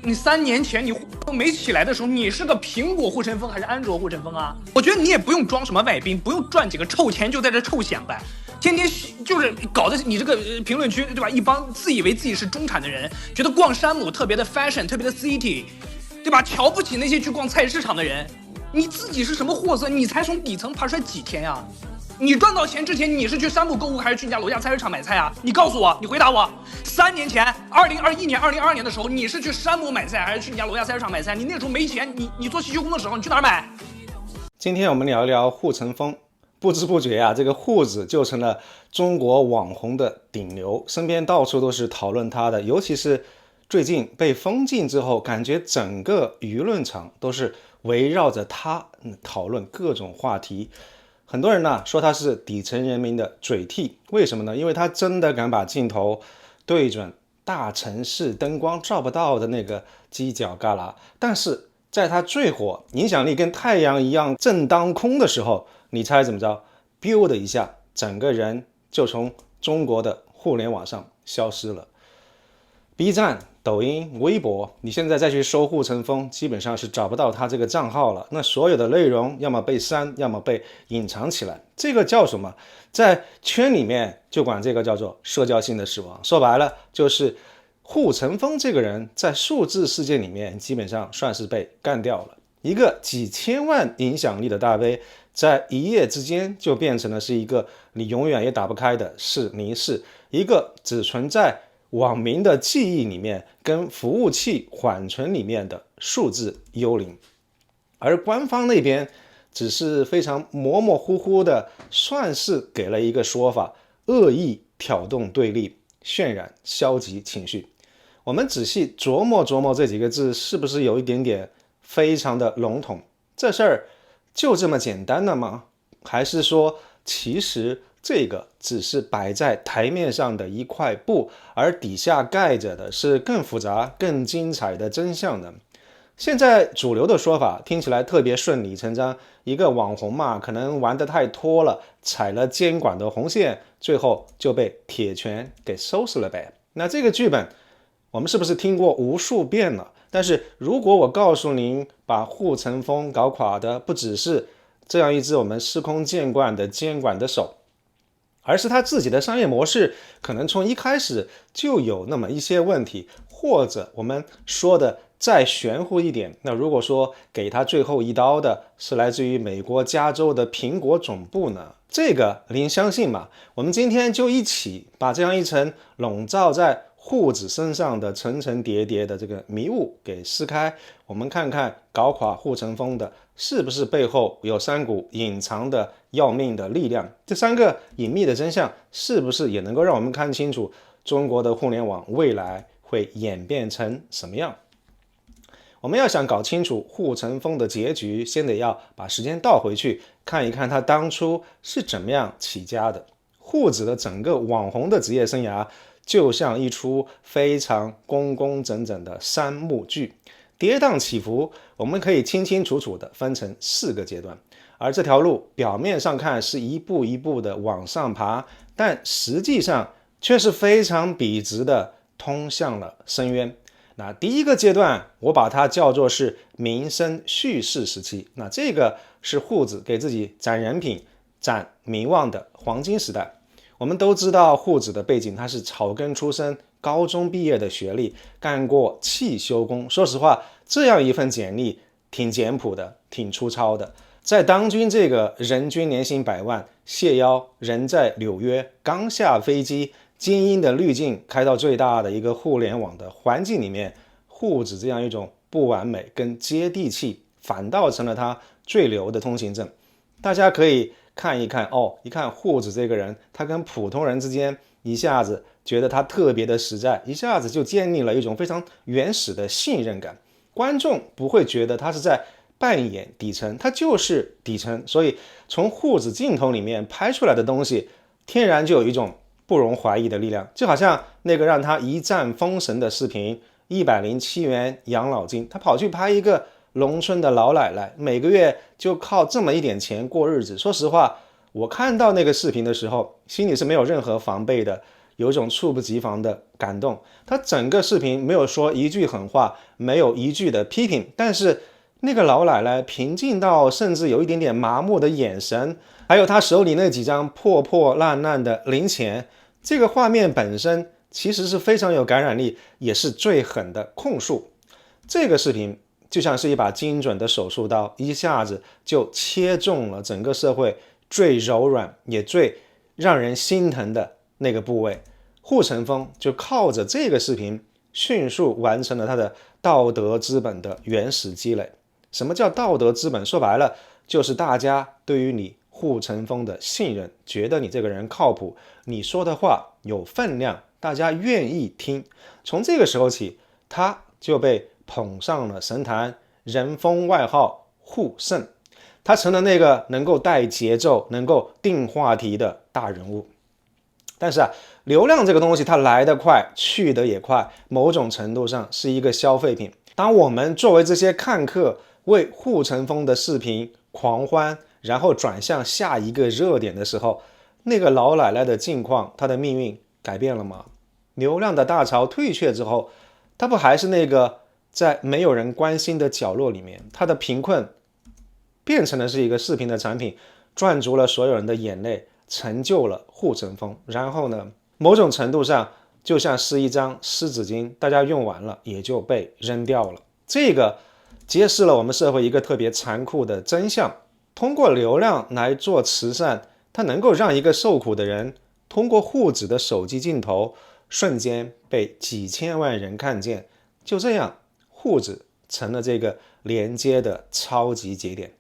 你3年前你都没起来的时候，你是个苹果护城风还是安卓护城风啊？我觉得你也不用装什么外宾，不用赚几个臭钱就在这臭显摆，天天就是搞得你这个评论区对吧？一帮自以为自己是中产的人，觉得逛山姆特别的 fashion， 特别的 city， 对吧？瞧不起那些去逛菜市场的人。你自己是什么货色？你才从底层爬出来几天呀？你赚到钱之前，你是去山姆购物还是去你家楼下菜市场买菜啊？你告诉我，你回答我。3年前，2021年、2022年的时候，你是去山姆买菜还是去你家楼下菜市场买菜？你那时候没钱，你做洗修工的时候，你去哪儿买？今天我们聊一聊护城风。不知不觉啊，这个护子就成了中国网红的顶流，身边到处都是讨论他的，尤其是最近被封禁之后，感觉整个舆论场都是围绕着他讨论各种话题。很多人呢说他是底层人民的嘴替，为什么呢？因为他真的敢把镜头对准大城市灯光照不到的那个犄角旮旯，但是在他最火、影响力跟太阳一样正当空的时候，你猜怎么着 ？biu 的一下，整个人就从中国的互联网上消失了。B 站、抖音、微博，你现在再去搜护城风，基本上是找不到他这个账号了。那所有的内容要么被删，要么被隐藏起来。这个叫什么？在圈里面就管这个叫做社交性的死亡。说白了，就是护城风这个人在数字世界里面基本上算是被干掉了。一个几千万影响力的大 V， 在一夜之间就变成了是一个你永远也打不开的是凝视，一个只存在网民的记忆里面跟服务器缓存里面的数字幽灵。而官方那边只是非常模模糊糊的算是给了一个说法，恶意挑动对立，渲染消极情绪。我们仔细琢磨琢磨这几个字是不是有一点点非常的笼统？这事儿就这么简单了吗？还是说其实这个只是摆在台面上的一块布，而底下盖着的是更复杂更精彩的真相呢？现在主流的说法听起来特别顺理成章，一个网红嘛，可能玩得太脱了，踩了监管的红线，最后就被铁拳给收拾了呗。那这个剧本我们是不是听过无数遍了？但是如果我告诉您，把护城风搞垮的不只是这样一只我们司空见惯的监管的手，而是他自己的商业模式可能从一开始就有那么一些问题，或者我们说的再玄乎一点，那如果说给他最后一刀的是来自于美国加州的苹果总部呢？这个您相信吗？我们今天就一起把这样一层笼罩在护子身上的层层叠叠的这个迷雾给撕开，我们看看搞垮护城风的是不是背后有3股隐藏的要命的力量？这3个隐秘的真相是不是也能够让我们看清楚中国的互联网未来会演变成什么样？我们要想搞清楚护城风的结局，先得要把时间倒回去看一看他当初是怎么样起家的。护子的整个网红的职业生涯就像一出非常工工整整的3幕剧，跌宕起伏，我们可以清清楚楚地分成4个阶段。而这条路表面上看是一步一步的往上爬，但实际上却是非常笔直的通向了深渊。那第一个阶段我把它叫做是民生叙事时期，那这个是护子给自己攒人品攒名望的黄金时代。我们都知道护子的背景，他是草根出身，高中毕业的学历，干过汽修工。说实话，这样一份简历挺简朴的，挺粗糙的。在当今这个人均年薪100万，谢邀人在纽约，刚下飞机，精英的滤镜开到最大的一个互联网的环境里面，护子这样一种不完美跟接地气，反倒成了他最牛的通行证。大家可以看一看一看护子这个人，他跟普通人之间一下子觉得他特别的实在，一下子就建立了一种非常原始的信任感。观众不会觉得他是在扮演底层，他就是底层，所以从护子镜头里面拍出来的东西，天然就有一种不容怀疑的力量。就好像那个让他一战封神的视频，107元养老金，他跑去拍一个农村的老奶奶，每个月就靠这么一点钱过日子。说实话，我看到那个视频的时候，心里是没有任何防备的，有一种猝不及防的感动。他整个视频没有说一句狠话，没有一句的批评，但是那个老奶奶平静到甚至有一点点麻木的眼神，还有她手里那几张破破烂烂的零钱，这个画面本身其实是非常有感染力，也是最狠的控诉。这个视频就像是一把精准的手术刀，一下子就切中了整个社会最柔软也最让人心疼的那个部位。护城风就靠着这个视频迅速完成了他的道德资本的原始积累。什么叫道德资本？说白了就是大家对于你护城风的信任，觉得你这个人靠谱，你说的话有分量，大家愿意听。从这个时候起，他就被捧上了神坛，人封外号护圣，他成了那个能够带节奏、能够定话题的大人物。但是流量这个东西它来得快，去得也快，某种程度上是一个消费品。当我们作为这些看客为护城风的视频狂欢，然后转向下一个热点的时候，那个老奶奶的境况，她的命运改变了吗？流量的大潮退却之后，她不还是那个在没有人关心的角落里面，她的贫困变成了是一个视频的产品，赚足了所有人的眼泪，成就了护城风。然后呢，某种程度上就像是一张湿纸巾，大家用完了也就被扔掉了。这个揭示了我们社会一个特别残酷的真相，通过流量来做慈善，它能够让一个受苦的人通过护子的手机镜头瞬间被几千万人看见。就这样，护子成了这个连接的超级节点。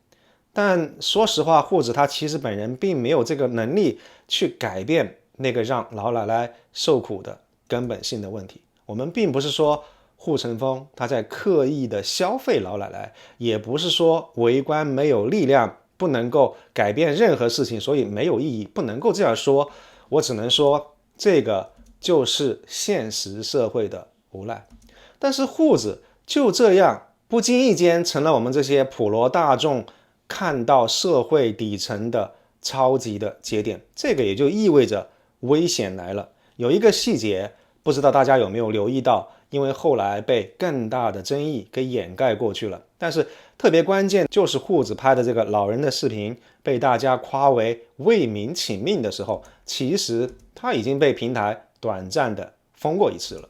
但说实话，护子他其实本人并没有这个能力去改变那个让老奶奶受苦的根本性的问题。我们并不是说护城风他在刻意的消费老奶奶，也不是说围观没有力量，不能够改变任何事情，所以没有意义，不能够这样说。我只能说，这个就是现实社会的无奈。但是护子就这样不经意间成了我们这些普罗大众看到社会底层的超级的节点。这个也就意味着危险来了。有一个细节，不知道大家有没有留意到，因为后来被更大的争议给掩盖过去了。但是特别关键就是护子拍的这个老人的视频被大家夸为为民请命的时候，其实他已经被平台短暂的封过一次了。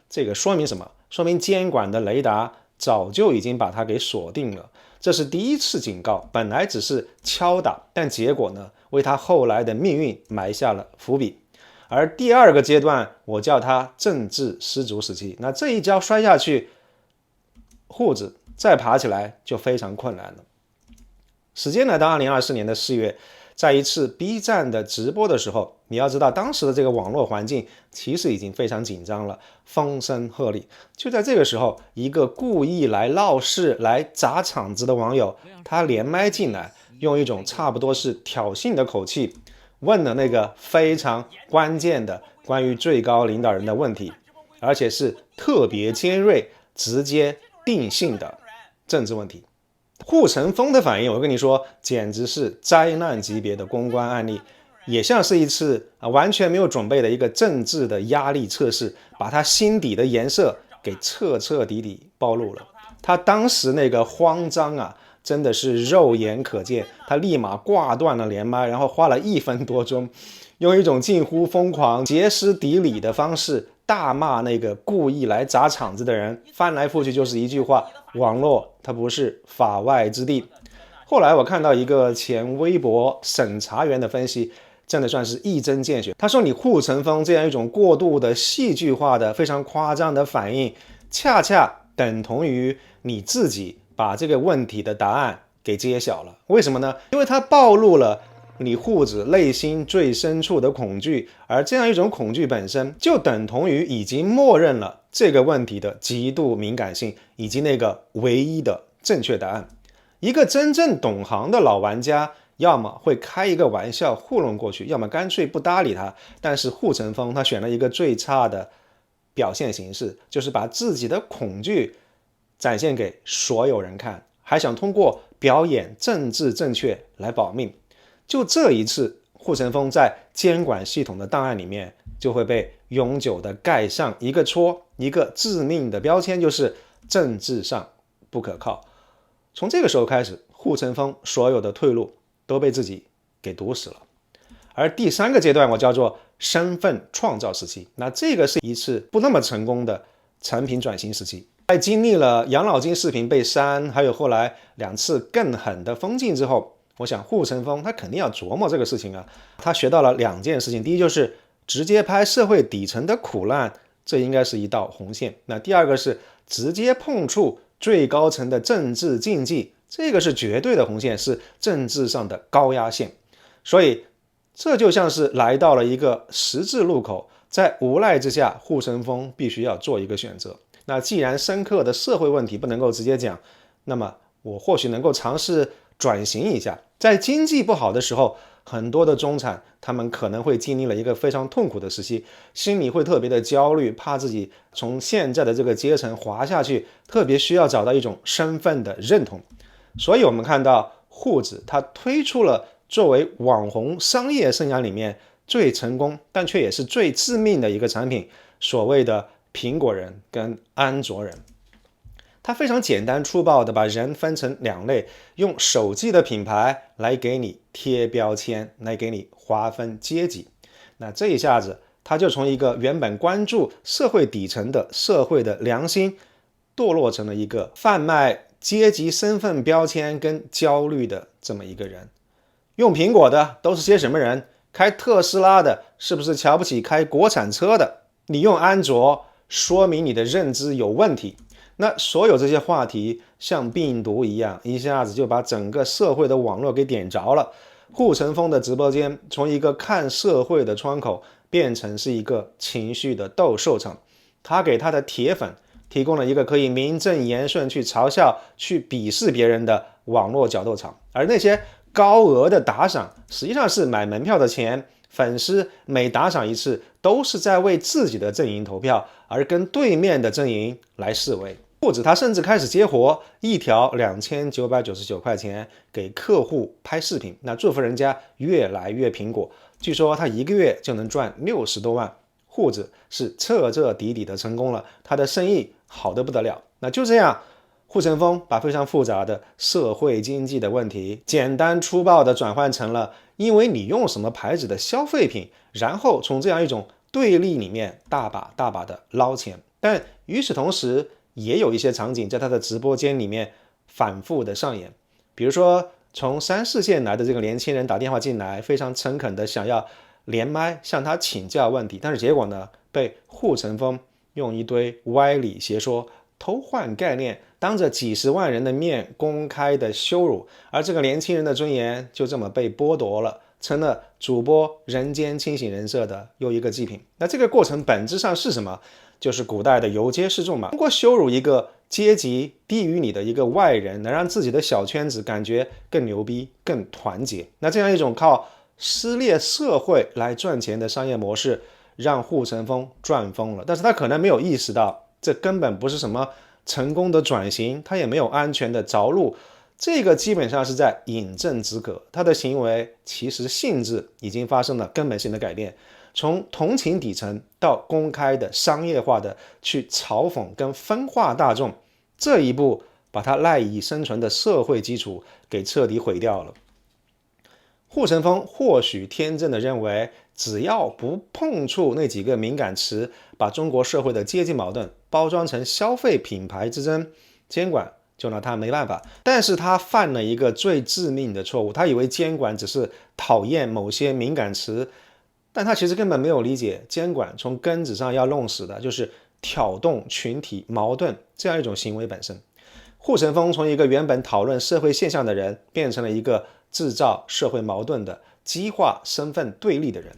这个说明什么？说明监管的雷达早就已经把它给锁定了。这是第一次警告，本来只是敲打，但结果呢，为他后来的命运埋下了伏笔。而第二个阶段，我叫它政治失足时期。那这一跤摔下去，护子再爬起来就非常困难了。时间来到2024年的4月，在一次 B 站的直播的时候，你要知道当时的这个网络环境其实已经非常紧张了，风声鹤唳。就在这个时候，一个故意来闹事来砸场子的网友，他连麦进来，用一种差不多是挑衅的口气问了那个非常关键的关于最高领导人的问题，而且是特别尖锐直接定性的政治问题。护城风的反应，我跟你说，简直是灾难级别的公关案例，也像是一次完全没有准备的一个政治的压力测试，把他心底的颜色给彻彻底底暴露了。他当时那个慌张啊，真的是肉眼可见。他立马挂断了连麦，然后花了1分多钟，用一种近乎疯狂歇斯底里的方式大骂那个故意来砸场子的人，翻来覆去就是一句话：网络它不是法外之地。后来我看到一个前微博审查员的分析，真的算是一针见血。他说，你护城风这样一种过度的戏剧化的非常夸张的反应，恰恰等同于你自己把这个问题的答案给揭晓了。为什么呢？因为它暴露了你护子内心最深处的恐惧，而这样一种恐惧本身就等同于已经默认了这个问题的极度敏感性以及那个唯一的正确答案。一个真正懂行的老玩家，要么会开一个玩笑糊弄过去，要么干脆不搭理他。但是护城风他选了一个最差的表现形式，就是把自己的恐惧展现给所有人看，还想通过表演政治正确来保命。就这一次，护城风在监管系统的档案里面就会被永久的盖上一个戳，一个致命的标签，就是政治上不可靠。从这个时候开始，护城风所有的退路都被自己给堵死了。而第三个阶段我叫做身份创造时期，那这个是一次不那么成功的产品转型时期。在经历了养老金视频被删，还有后来2次更狠的封禁之后，我想护城风他肯定要琢磨这个事情啊。他学到了2件事情，第一就是直接拍社会底层的苦难，这应该是一道红线。那第二个是直接碰触最高层的政治禁忌，这个是绝对的红线，是政治上的高压线。所以这就像是来到了一个十字路口，在无奈之下，护城风必须要做一个选择。那既然深刻的社会问题不能够直接讲，那么我或许能够尝试转型一下。在经济不好的时候，很多的中产他们可能会经历了一个非常痛苦的时期，心里会特别的焦虑，怕自己从现在的这个阶层滑下去，特别需要找到一种身份的认同。所以我们看到护指他推出了作为网红商业生涯里面最成功但却也是最致命的一个产品，所谓的苹果人跟安卓人。它非常简单粗暴的把人分成2类，用手机的品牌来给你贴标签，来给你划分阶级。那这一下子它就从一个原本关注社会底层的社会的良心，堕落成了一个贩卖阶级身份标签跟焦虑的这么一个人。用苹果的都是些什么人？开特斯拉的是不是瞧不起开国产车的？你用安卓，说明你的认知有问题。那所有这些话题像病毒一样，一下子就把整个社会的网络给点着了。护城风的直播间从一个看社会的窗口变成是一个情绪的斗兽场，他给他的铁粉提供了一个可以名正言顺去嘲笑、去鄙视别人的网络角斗场。而那些高额的打赏实际上是买门票的钱，粉丝每打赏一次都是在为自己的阵营投票，而跟对面的阵营来示威。或者他甚至开始接活，一条2999块钱给客户拍视频，那祝福人家越来越苹果。据说他1个月就能赚60多万，或者是彻彻底底的成功了，他的生意好得不得了。那就这样，护城风把非常复杂的社会经济的问题简单粗暴的转换成了因为你用什么牌子的消费品，然后从这样一种对立里面大把大把的捞钱。但与此同时，也有一些场景在他的直播间里面反复的上演，比如说从3、4线来的这个年轻人打电话进来，非常诚恳的想要连麦向他请教问题，但是结果呢，被护城风用一堆歪理邪说、偷换概念，当着几十万人的面公开的羞辱，而这个年轻人的尊严就这么被剥夺了，成了主播人间清醒人设的又一个祭品。那这个过程本质上是什么？就是古代的游街示众嘛，通过羞辱一个阶级低于你的一个外人，能让自己的小圈子感觉更牛逼、更团结。那这样一种靠撕裂社会来赚钱的商业模式，让护城风赚疯了。但是他可能没有意识到，这根本不是什么成功的转型，他也没有安全的着陆，这个基本上是在饮鸩止渴。他的行为其实性质已经发生了根本性的改变。从同情底层到公开的商业化的去嘲讽跟分化大众，这一步把他赖以生存的社会基础给彻底毁掉了。护城风或许天真的认为，只要不碰触那几个敏感词，把中国社会的阶级矛盾包装成消费品牌之争，监管就拿他没办法。但是他犯了一个最致命的错误，他以为监管只是讨厌某些敏感词，但他其实根本没有理解，监管从根子上要弄死的就是挑动群体矛盾这样一种行为本身。护城风从一个原本讨论社会现象的人，变成了一个制造社会矛盾的、激化身份对立的人。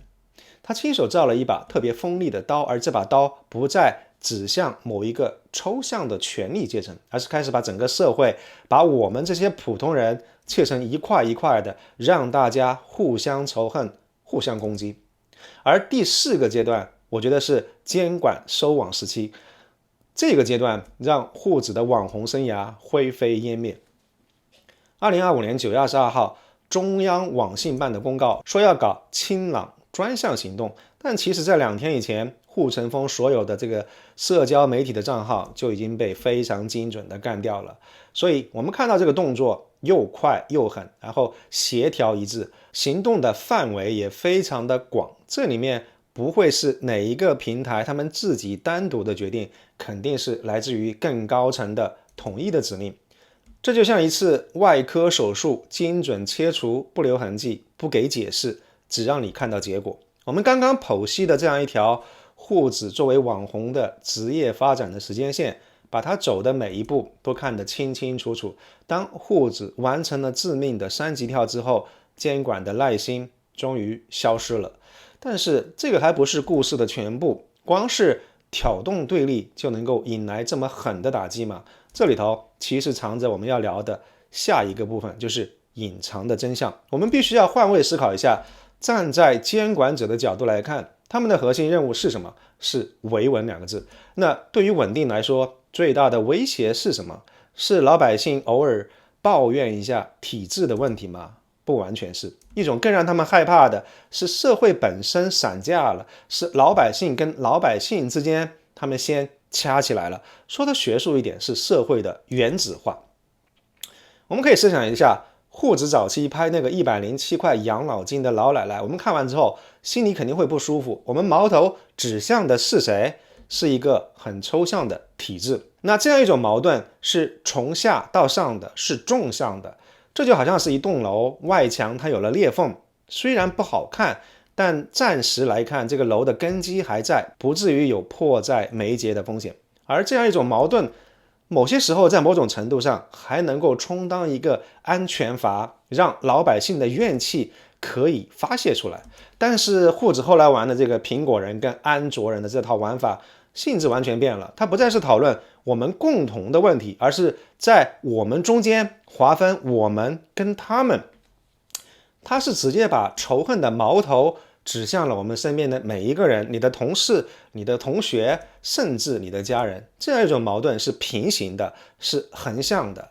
他亲手造了一把特别锋利的刀，而这把刀不再指向某一个抽象的权力阶层，而是开始把整个社会，把我们这些普通人切成一块一块的，让大家互相仇恨、互相攻击。而第4个阶段，我觉得是监管收网时期。这个阶段让护指的网红生涯灰飞烟灭。2025年9月22号，中央网信办的公告说要搞清朗专项行动。但其实在2天以前，护城风所有的这个社交媒体的账号就已经被非常精准的干掉了。所以我们看到这个动作又快又狠，然后协调一致，行动的范围也非常的广，这里面不会是哪一个平台他们自己单独的决定，肯定是来自于更高层的统一的指令。这就像一次外科手术，精准切除，不留痕迹，不给解释，只让你看到结果。我们刚刚剖析的这样一条护子作为网红的职业发展的时间线，把他走的每一步都看得清清楚楚。当护子完成了致命的3级跳之后，监管的耐心终于消失了。但是这个还不是故事的全部，光是挑动对立就能够引来这么狠的打击吗？这里头其实藏着我们要聊的下一个部分，就是隐藏的真相。我们必须要换位思考一下，站在监管者的角度来看，他们的核心任务是什么？是维稳2个字。那对于稳定来说，最大的威胁是什么？是老百姓偶尔抱怨一下体制的问题吗？不完全是。一种更让他们害怕的是社会本身散架了，是老百姓跟老百姓之间他们先掐起来了。说的学术一点，是社会的原子化。我们可以设想一下，护子早期拍那个107块养老金的老奶奶，我们看完之后心里肯定会不舒服。我们矛头指向的是谁？是一个很抽象的体制。那这样一种矛盾是从下到上的，是纵向的。这就好像是一栋楼外墙它有了裂缝，虽然不好看，但暂时来看这个楼的根基还在，不至于有迫在眉睫的风险。而这样一种矛盾，某些时候在某种程度上还能够充当一个安全阀，让老百姓的怨气可以发泄出来。但是护子后来玩的这个苹果人跟安卓人的这套玩法性质完全变了，它不再是讨论我们共同的问题，而是在我们中间划分我们跟他们。它是直接把仇恨的矛头指向了我们身边的每一个人，你的同事、你的同学，甚至你的家人。这样一种矛盾是平行的，是横向的。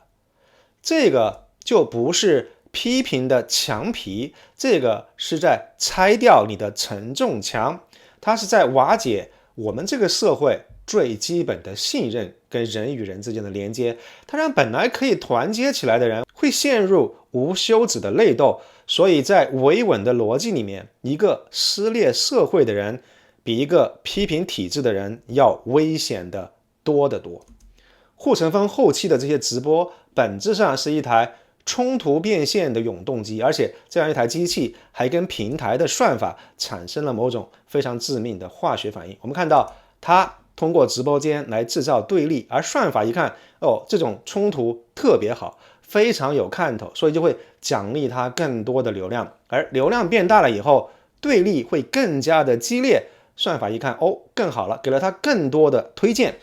这个就不是批评的墙皮，这个是在拆掉你的承重墙，它是在瓦解我们这个社会最基本的信任跟人与人之间的连接，它让本来可以团结起来的人会陷入无休止的内斗。所以在维稳的逻辑里面，一个撕裂社会的人比一个批评体制的人要危险的多得多。护城风后期的这些直播本质上是一台冲突变现的永动机，而且这样一台机器还跟平台的算法产生了某种非常致命的化学反应。我们看到它通过直播间来制造对立，而算法一看，这种冲突特别好，非常有看头，所以就会奖励它更多的流量。而流量变大了以后，对立会更加的激烈，算法一看，更好了，给了它更多的推荐。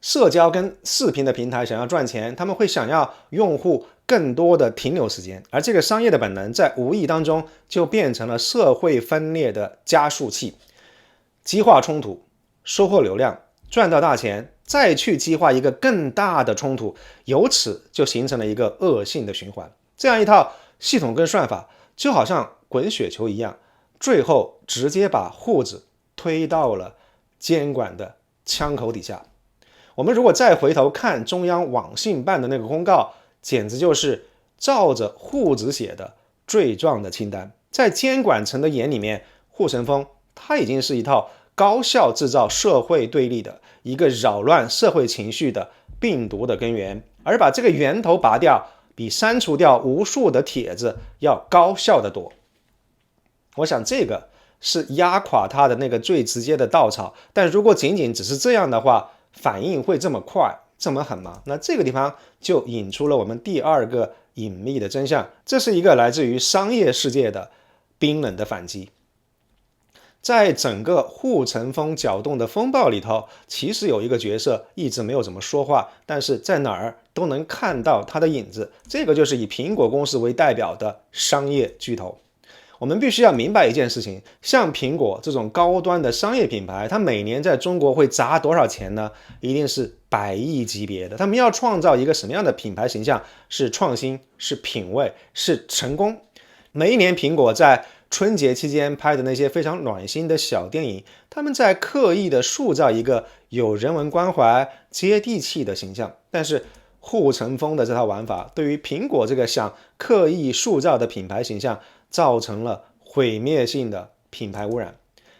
社交跟视频的平台想要赚钱，他们会想要用户更多的停留时间，而这个商业的本能在无意当中就变成了社会分裂的加速器。激化冲突，收获流量，赚到大钱，再去激化一个更大的冲突，由此就形成了一个恶性的循环。这样一套系统跟算法就好像滚雪球一样，最后直接把护子推到了监管的枪口底下。我们如果再回头看中央网信办的那个公告，简直就是照着护子写的罪状的清单。在监管层的眼里面，护城风它已经是一套高效制造社会对立的一个扰乱社会情绪的病毒的根源，而把这个源头拔掉，比删除掉无数的帖子要高效得多。我想这个是压垮它的那个最直接的稻草，但如果仅仅只是这样的话，反应会这么快这么狠吗？那这个地方就引出了我们第二个隐秘的真相，这是一个来自于商业世界的冰冷的反击。在整个护城风搅动的风暴里头，其实有一个角色一直没有怎么说话，但是在哪儿都能看到他的影子，这个就是以苹果公司为代表的商业巨头。我们必须要明白一件事情，像苹果这种高端的商业品牌，它每年在中国会砸多少钱呢？一定是100亿级别的。他们要创造一个什么样的品牌形象？是创新，是品味，是成功。每一年苹果在春节期间拍的那些非常暖心的小电影，他们在刻意的塑造一个有人文关怀、接地气的形象。但是护城风的这套玩法，对于苹果这个想刻意塑造的品牌形象，造成了毁灭性的品牌污染。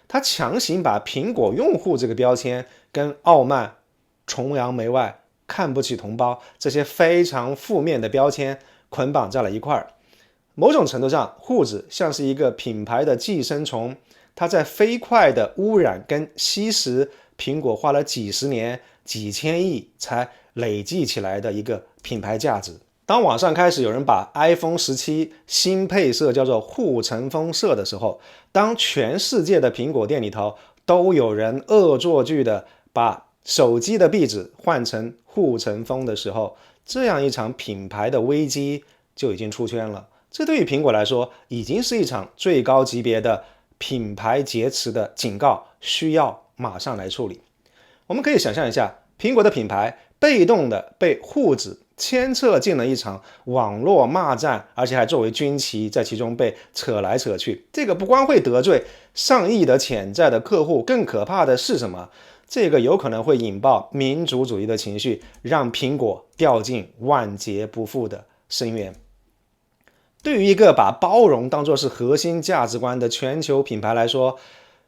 它强行把苹果用户这个标签跟傲慢、崇洋媚外、看不起同胞这些非常负面的标签捆绑在了一块儿。某种程度上，护指像是一个品牌的寄生虫，它在飞快的污染跟吸食苹果花了几十年、几千亿才累计起来的一个品牌价值。当网上开始有人把 iPhone 17新配色叫做护城风色的时候，当全世界的苹果店里头都有人恶作剧的把手机的壁纸换成护城风的时候，这样一场品牌的危机就已经出圈了。这对于苹果来说，已经是一场最高级别的品牌劫持的警告，需要马上来处理。我们可以想象一下，苹果的品牌被动的被护指牵扯进了一场网络骂战，而且还作为军旗在其中被扯来扯去。这个不光会得罪上亿的潜在的客户，更可怕的是什么？这个有可能会引爆民族主义的情绪，让苹果掉进万劫不复的深渊。对于一个把包容当作是核心价值观的全球品牌来说，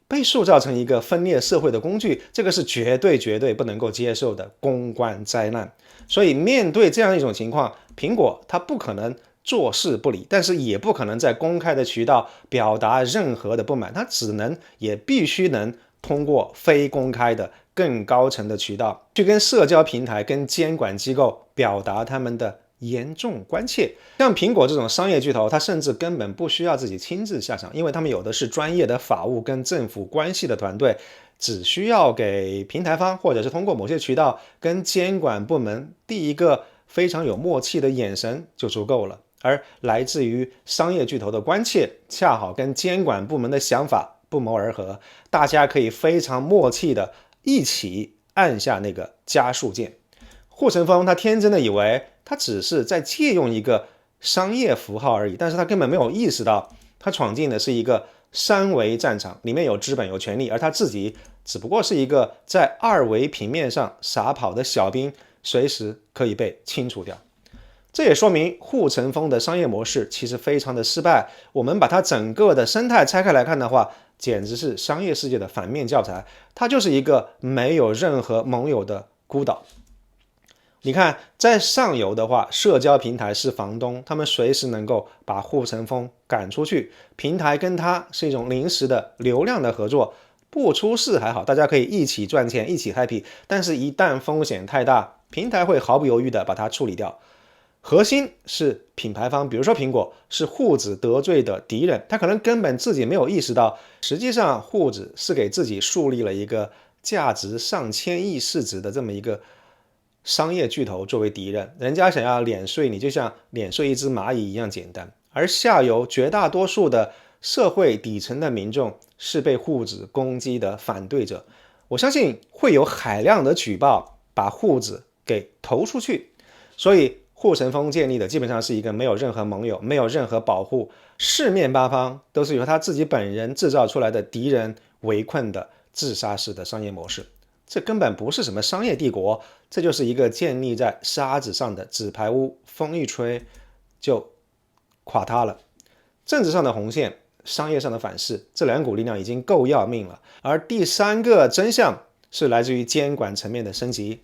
被塑造成一个分裂社会的工具，这个是绝对不能够接受的公关灾难。所以面对这样一种情况，苹果它不可能坐视不理，但是也不可能在公开的渠道表达任何的不满，它只能也必须能通过非公开的更高层的渠道去跟社交平台跟监管机构表达他们的严重关切。像苹果这种商业巨头，它甚至根本不需要自己亲自下场，因为他们有的是专业的法务跟政府关系的团队，只需要给平台方或者是通过某些渠道跟监管部门递一个非常有默契的眼神就足够了。而来自于商业巨头的关切，恰好跟监管部门的想法不谋而合，大家可以非常默契的一起按下那个加速键。护城风他天真的以为他只是在借用一个商业符号而已，但是他根本没有意识到他闯进的是一个三维战场，里面有资本有权力，而他自己只不过是一个在二维平面上傻跑的小兵，随时可以被清除掉。这也说明护城风的商业模式其实非常的失败。我们把它整个的生态拆开来看的话，简直是商业世界的反面教材。它就是一个没有任何盟友的孤岛。你看，在上游的话，社交平台是房东，他们随时能够把护城风赶出去。平台跟他是一种临时的流量的合作，不出事还好，大家可以一起赚钱，一起 happy。但是，一旦风险太大，平台会毫不犹豫的把它处理掉。核心是品牌方，比如说苹果是护指得罪的敌人，他可能根本自己没有意识到，实际上护指是给自己树立了一个价值上千亿市值的这么一个商业巨头作为敌人，人家想要碾碎你，就像碾碎一只蚂蚁一样简单。而下游绝大多数的社会底层的民众是被护指攻击的反对者，我相信会有海量的举报把护指给投出去。所以护城风建立的基本上是一个没有任何盟友、没有任何保护，四面八方都是由他自己本人制造出来的敌人围困的自杀式的商业模式。这根本不是什么商业帝国，这就是一个建立在沙子上的纸牌屋，风一吹就垮塌了。政治上的红线，商业上的反噬，这两股力量已经够要命了。而第三个真相是来自于监管层面的升级。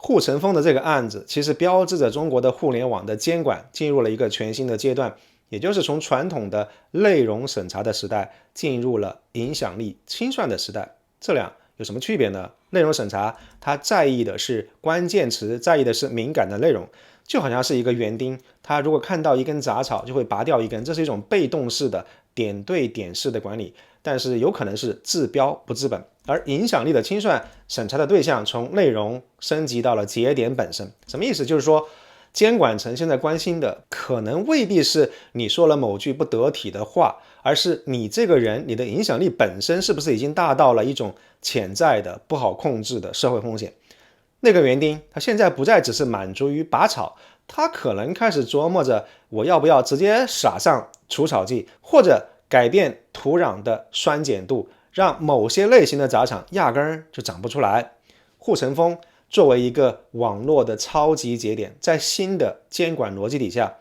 护城风的这个案子其实标志着中国的互联网的监管进入了一个全新的阶段，也就是从传统的内容审查的时代进入了影响力清算的时代。这俩有什么区别呢？内容审查它在意的是关键词，在意的是敏感的内容，就好像是一个园丁，他如果看到一根杂草就会拔掉一根，这是一种被动式的点对点式的管理，但是有可能是治标不治本。而影响力的清算审查的对象从内容升级到了节点本身。什么意思？就是说监管层现在关心的可能未必是你说了某句不得体的话，而是你这个人，你的影响力本身是不是已经大到了一种潜在的不好控制的社会风险。那个园丁他现在不再只是满足于拔草，他可能开始琢磨着我要不要直接撒上除草剂，或者改变土壤的酸碱度，让某些类型的杂草压根儿就长不出来。护城风作为一个网络的超级节点，在新的监管逻辑底下，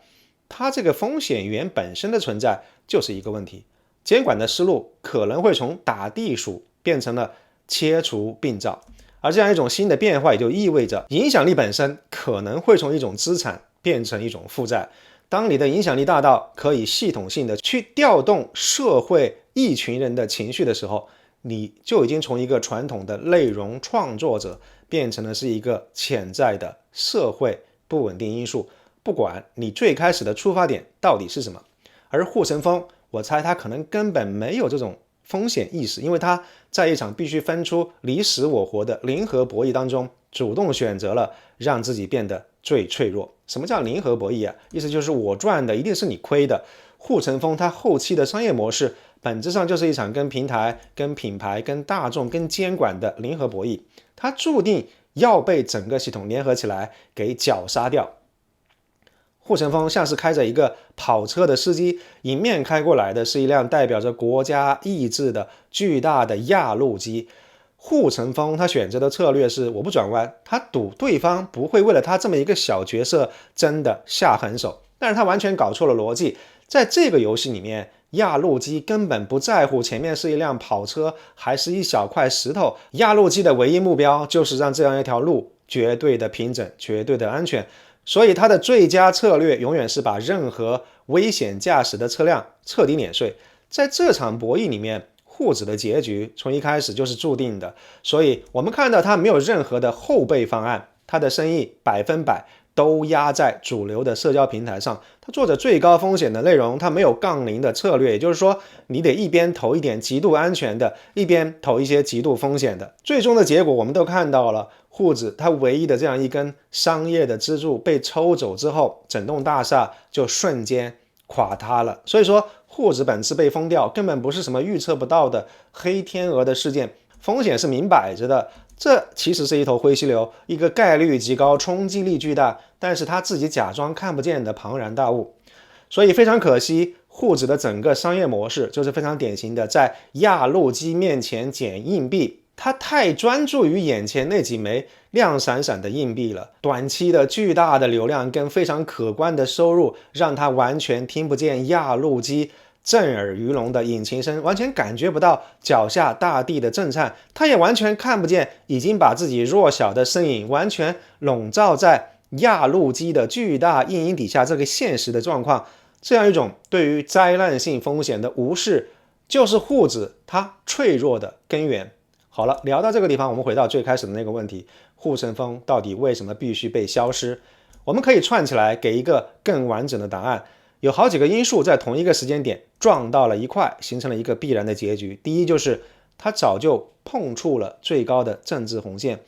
它这个风险源本身的存在就是一个问题。监管的思路可能会从打地鼠变成了切除病灶，而这样一种新的变化也就意味着影响力本身可能会从一种资产变成一种负债。当你的影响力大到可以系统性的去调动社会一群人的情绪的时候，你就已经从一个传统的内容创作者变成了是一个潜在的社会不稳定因素，不管你最开始的出发点到底是什么。而护城风，我猜他可能根本没有这种风险意识，因为他在一场必须分出你死我活的零和博弈当中，主动选择了让自己变得最脆弱。什么叫零和博弈啊？意思就是我赚的一定是你亏的。护城风它后期的商业模式本质上就是一场跟平台、跟品牌、跟大众、跟监管的零和博弈，它注定要被整个系统联合起来给绞杀掉。护城风像是开着一个跑车的司机，迎面开过来的是一辆代表着国家意志的巨大的压路机。护城风他选择的策略是我不转弯，他赌对方不会为了他这么一个小角色真的下狠手，但是他完全搞错了逻辑。在这个游戏里面，压路机根本不在乎前面是一辆跑车还是一小块石头，压路机的唯一目标就是让这样一条路绝对的平整，绝对的安全。所以它的最佳策略永远是把任何危险驾驶的车辆彻底碾碎。在这场博弈里面，护子的结局从一开始就是注定的，所以我们看到他没有任何的后备方案，他的生意100%都压在主流的社交平台上，他做着最高风险的内容，他没有杠铃的策略，也就是说你得一边投一点极度安全的，一边投一些极度风险的。最终的结果我们都看到了，护子它唯一的这样一根商业的支柱被抽走之后，整栋大厦就瞬间垮塌了。所以说护子本次被封掉根本不是什么预测不到的黑天鹅的事件，风险是明摆着的。这其实是一头灰犀牛，一个概率极高、冲击力巨大，但是他自己假装看不见的庞然大物。所以非常可惜，护子的整个商业模式就是非常典型的在压路机面前捡硬币，他太专注于眼前那几枚亮闪闪的硬币了，短期的巨大的流量跟非常可观的收入让他完全听不见压路机震耳欲聋的引擎声，完全感觉不到脚下大地的震颤，他也完全看不见已经把自己弱小的身影完全笼罩在压路机的巨大阴影底下这个现实的状况。这样一种对于灾难性风险的无视，就是护子它脆弱的根源。好了，聊到这个地方，我们回到最开始的那个问题，护城风到底为什么必须被消失？我们可以串起来给一个更完整的答案。有好几个因素在同一个时间点撞到了一块，形成了一个必然的结局。第一就是他早就碰触了最高的政治红线，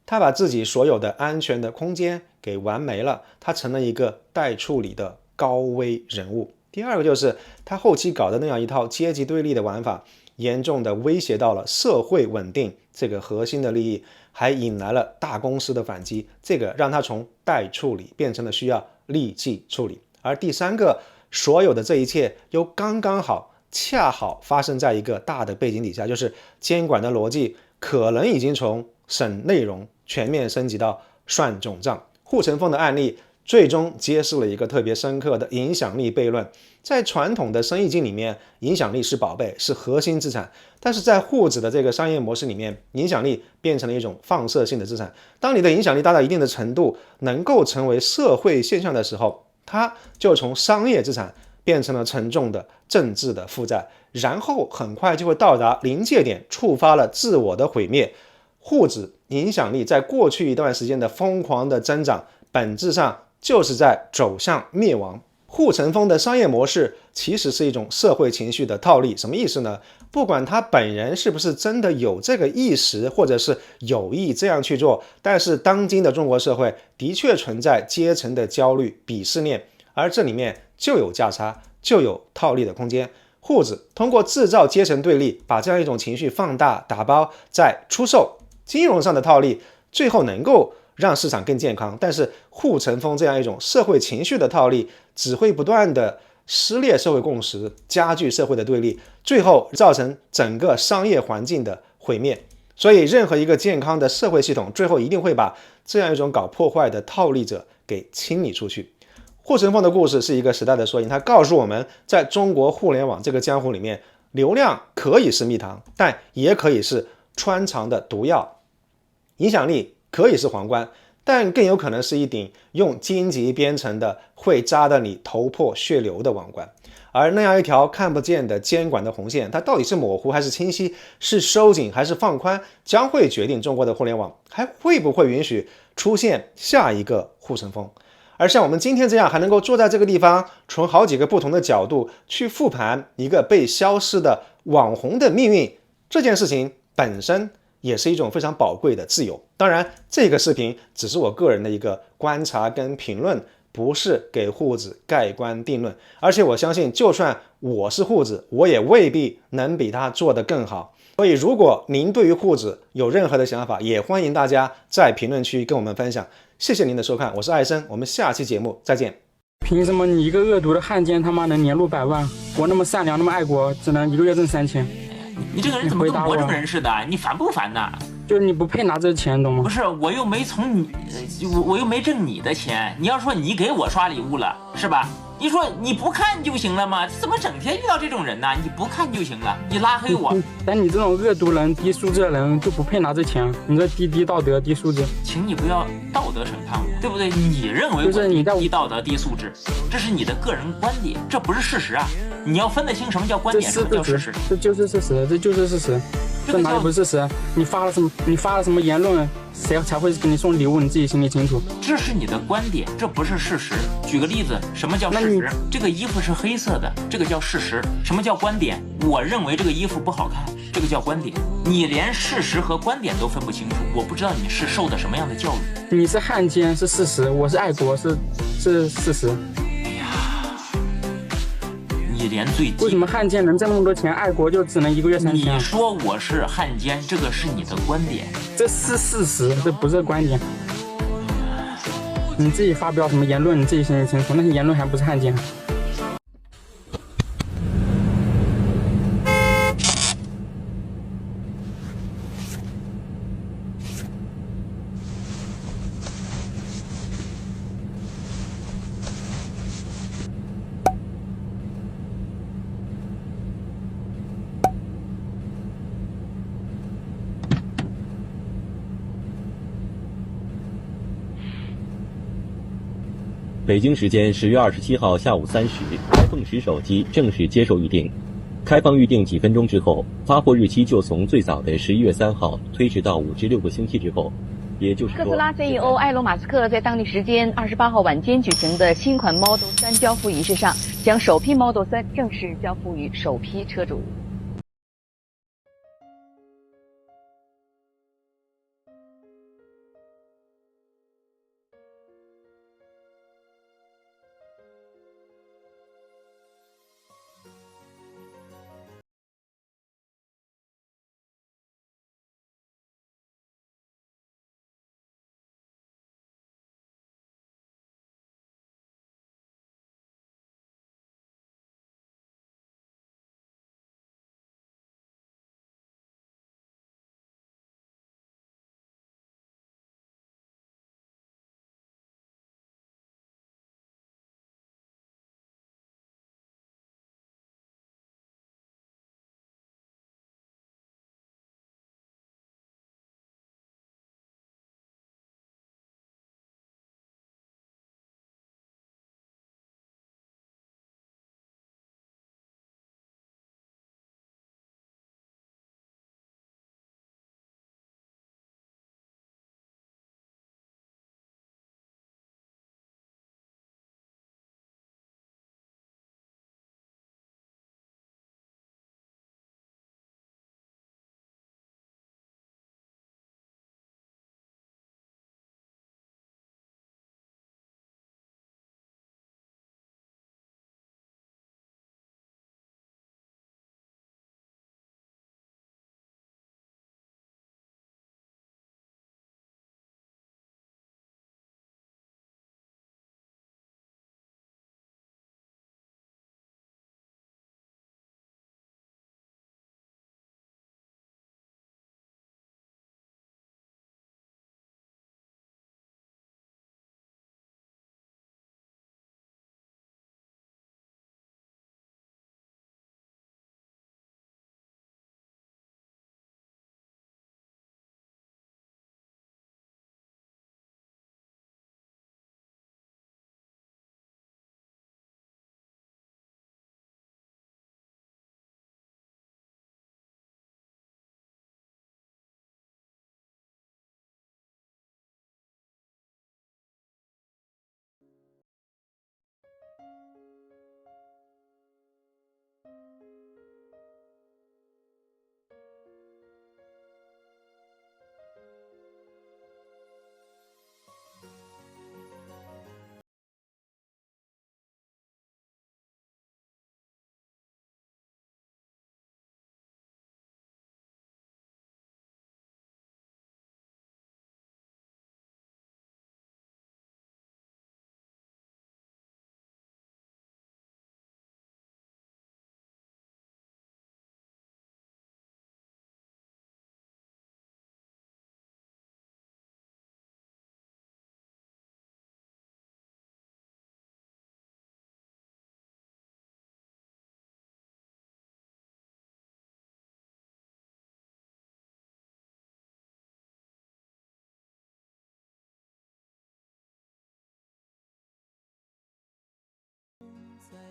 他把自己所有的安全的空间给玩没了，他成了一个待处理的高危人物。第二个就是他后期搞的那样一套阶级对立的玩法，严重的威胁到了社会稳定这个核心的利益，还引来了大公司的反击，这个让他从待处理变成了需要立即处理。而第三个，所有的这一切又刚刚好恰好发生在一个大的背景底下，就是监管的逻辑可能已经从审内容全面升级到算总账。护城风的案例最终揭示了一个特别深刻的影响力悖论。在传统的生意经里面，影响力是宝贝，是核心资产，但是在护子的这个商业模式里面，影响力变成了一种放射性的资产。当你的影响力大到一定的程度，能够成为社会现象的时候，它就从商业资产变成了沉重的政治的负债，然后很快就会到达临界点，触发了自我的毁灭。护子影响力在过去一段时间的疯狂的增长，本质上就是在走向灭亡。护城风的商业模式其实是一种社会情绪的套利，什么意思呢？不管他本人是不是真的有这个意识，或者是有意这样去做，但是当今的中国社会的确存在阶层的焦虑、鄙视链，而这里面就有价差，就有套利的空间。护子通过制造阶层对立，把这样一种情绪放大、打包，再出售金融上的套利，最后能够让市场更健康。但是护城风这样一种社会情绪的套利，只会不断的撕裂社会共识，加剧社会的对立，最后造成整个商业环境的毁灭。所以任何一个健康的社会系统最后一定会把这样一种搞破坏的套利者给清理出去。护城风的故事是一个时代的缩影，它告诉我们，在中国互联网这个江湖里面，流量可以是蜜糖，但也可以是穿肠的毒药；影响力可以是皇冠，但更有可能是一顶用荆棘编成的会扎得你头破血流的王冠。而那样一条看不见的监管的红线，它到底是模糊还是清晰，是收紧还是放宽，将会决定中国的互联网还会不会允许出现下一个护城风。而像我们今天这样还能够坐在这个地方，从好几个不同的角度去复盘一个被消失的网红的命运，这件事情本身也是一种非常宝贵的自由。当然，这个视频只是我个人的一个观察跟评论，不是给户子盖棺定论。而且我相信，就算我是户子，我也未必能比他做得更好。所以如果您对于户子有任何的想法，也欢迎大家在评论区跟我们分享。谢谢您的收看，我是艾森，我们下期节目再见。凭什么你一个恶毒的汉奸他妈能年入100万？我那么善良那么爱国，只能1个月挣3000。你这个人怎么跟我这个人似的？你烦不烦呐？就是你不配拿这钱，懂吗？不是，我又没从你，我又没挣你的钱。你要说你给我刷礼物了，是吧？你说你不看就行了吗？怎么整天遇到这种人呢？你不看就行了，你拉黑我。但你这种恶毒人、低素质的人就不配拿这钱。你这低道德、低素质，请你不要道德审判我，对不对？你认为我低道德、低素质，这是你的个人观点，这不是事实啊！你要分得清什么叫观点，什么叫事实。这就是事实，这就是事实。这哪里不是事实？你发了什么言论，谁才会给你送礼物？你自己心里清楚。这是你的观点，这不是事实。举个例子，什么叫事实？这个衣服是黑色的，这个叫事实。什么叫观点？我认为这个衣服不好看，这个叫观点。你连事实和观点都分不清楚，我不知道你是受的什么样的教育。你是汉奸是事实，我是爱国是事实。你连最为什么汉奸能挣那么多钱，爱国就只能1个月3000？你说我是汉奸，这个是你的观点，这是事实，这不是观点。你自己发表什么言论，你自己心里清楚，那些言论还不是汉奸。北京时间10月27号下午3时，iPhone 10手机正式接受预定。开放预定几分钟之后，发货日期就从最早的11月3号推迟到5至6个星期之后。也就是说，特斯拉 CEO 埃隆·马斯克在当地时间28号晚间举行的新款 Model 3交付仪式上，将首批 Model 3正式交付于首批车主。